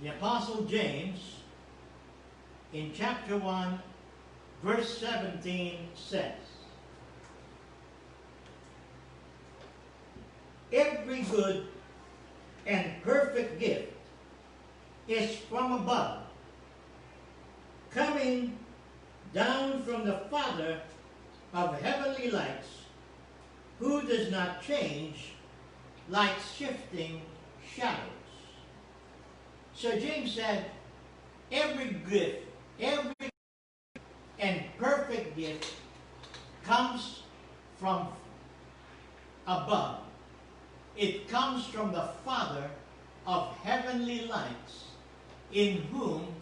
The Apostle James, in chapter 1, verse 17, says, "Every good and perfect gift is from above, coming down from the Father of heavenly lights, who does not change like shifting shadows." So James said, every gift, every and perfect gift comes from above. It comes from the Father of heavenly lights, in whom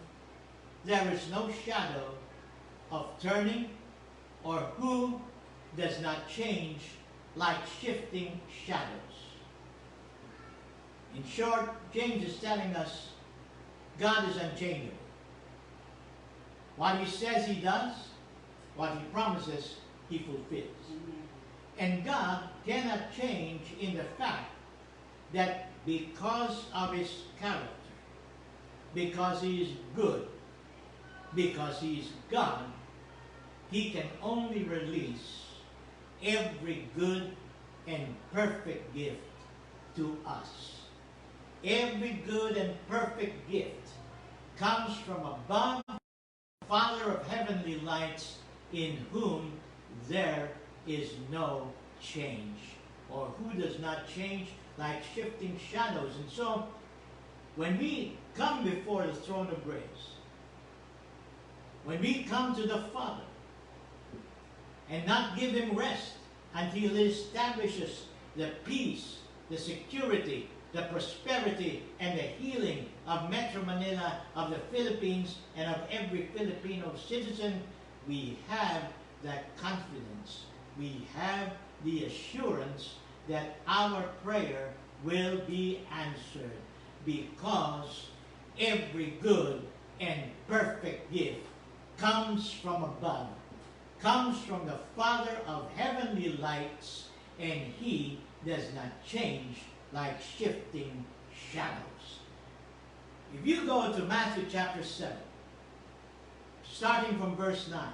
there is no shadow of turning, or who does not change like shifting shadows. In short, James is telling us God is unchangeable. What he says he does, what he promises, he fulfills. And God cannot change in the fact that because of his character, because he is good, because he is God, he can only release every good and perfect gift to us. Every good and perfect gift comes from above, Father of heavenly lights, in whom there is no change, or who does not change like shifting shadows. And so, when we come before the throne of grace, when we come to the Father and not give him rest until he establishes the peace, the security, the prosperity, and the healing of Metro Manila, of the Philippines, and of every Filipino citizen, we have that confidence. We have the assurance that our prayer will be answered, because every good and perfect gift comes from above, comes from the Father of heavenly lights, and he does not change like shifting shadows. If you go to Matthew chapter 7, starting from verse 9,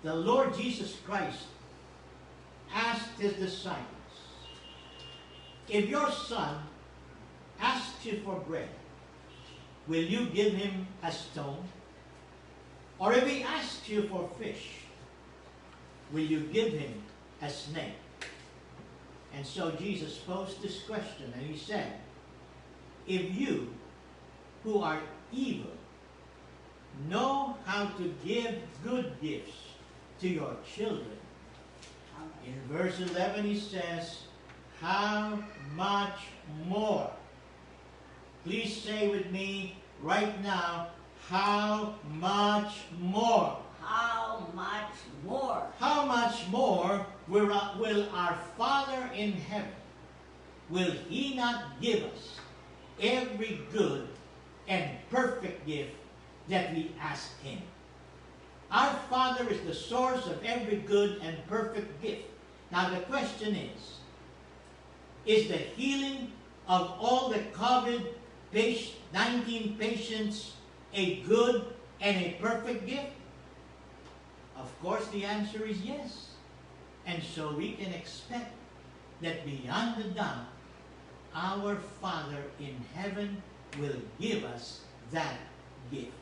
the Lord Jesus Christ asked his disciples, "If your son asks you for bread, will you give him a stone? Or if he asks you for fish, will you give him a snake?" And so Jesus posed this question, and he said, "If you, who are evil, know how to give good gifts to your children," in verse 11 he says, "how much more?" Please say with me right now, how much more? How much more? How much more will our Father in heaven, will he not give us every good and perfect gift that we ask him? Our Father is the source of every good and perfect gift. Now the question is the healing of all the COVID-19 patients a good and a perfect gift? Of course, the answer is yes. And so we can expect that beyond a doubt, our Father in heaven will give us that gift.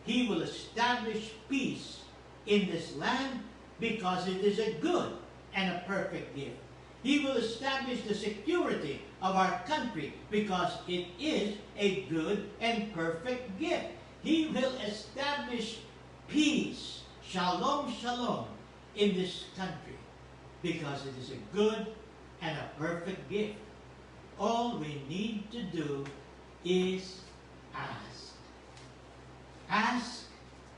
He will establish peace in this land because it is a good and a perfect gift. He will establish the security of our country because it is a good and perfect gift. He will establish peace, shalom, shalom, in this country because it is a good and a perfect gift. All we need to do is ask. Ask,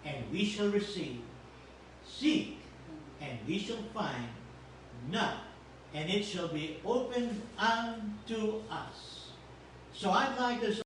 and we shall receive. Seek, and we shall find. Knock, and it shall be opened unto us. So I'd like us